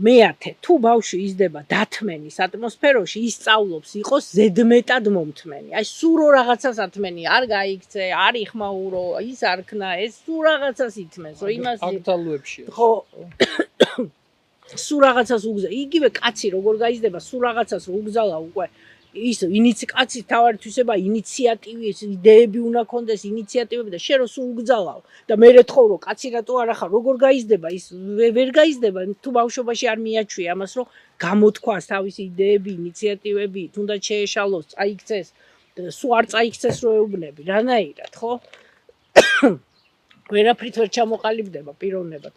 მეათე, თუ ბავშვი იზრდება დათმენის ატმოსფეროში, ის სწავლობს იყოს ზედმეტად მომთმენი. აი სულ რაღაცას ათმენი, არ გაიქცე, არ იხმაურო, ის არ ქნა, ეს სულ რაღაცას ითმენს, რომ იმას აქტუალურებშია. ხო სულ რაღაცას უგზა. იგივე კაცი როგორ გაიზრდება, სულ რაღაცას რო უგზალა უკვე ის კაცის თავარი თვისება ინიციატივის იდეები უნდა ქონდეს, ინიციატივები და შენ რო სულ უგზალავ და მე რეთხოვ რომ კაცი რატო არ ახარ, როგორ გაიზრდება ის ვერ გაიზრდება, თუ ბავშვობაში არ მიაჩვია ამას რომ გამოთქვას თავისი იდეები, ინიციატივები, თუნდაც შეეშალოს, წაიქცეს, სულ არ წაიქცეს რო ეუბნები, რანაირად, ხო? ვერაფრით ვერ ჩამოყალიბდება პიროვნებად.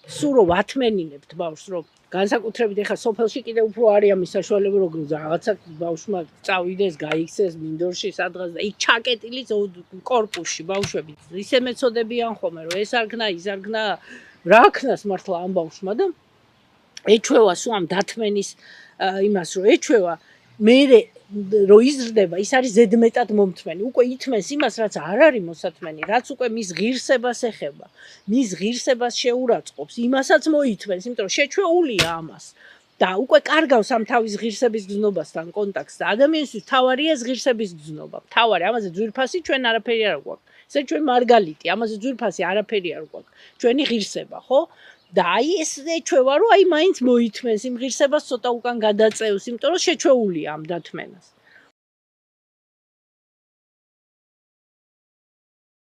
სულ რომ ვათმენინებთ ბავშვს, რომ განსაკუთრებით ეხლა სოფელში კიდე უფრო არის ამის საშუალება, რომ რაღაცა ბავშვმა წავიდეს, გაიქცეს მინდორში სადღაც და იქ ჩაკეტილი კორპუსში ბავშვები. ისე მეწოდებიან ხოლმე, რომ ეს არ ქნა, ის არ ქნა, რა ქნას მართლა ამ ბავშვმა და ეჩვევა სულ ამ დათმენის იმას, რომ ეჩვევა მე რო იზრდება, ის არის ზედმეტად მომთმენი. უკვე ითმენს იმას, რაც არ არის მოსათმენი, რაც უკვე მის ღირსებას ეხება, მის ღირსებას შეურაცხყოფს, იმასაც მოითმენს, იმიტომ რომ შეჩვეულია ამას. და უკვე კარგავს ამ თავის ღირსების გზნობასთან კონტაქტს და ადამიანისთვის თავარია ეს ღირსების გზნობა. თავარი, ამაზე ძვირფასი ჩვენ არაფერი არ გვაქვს. ესე ჩვენ მარგალიტი, ამაზე ძვირფასი არაფერი არ გვაქვს. ჩვენი ღირსება, ხო? და აი ეს ეჩვევა, რომ აი მაინც მოითმენს იმ ღირსებას ცოტა უკან გადაწევს, იმიტომ რომ შეჩვეულია ამ დათმენას.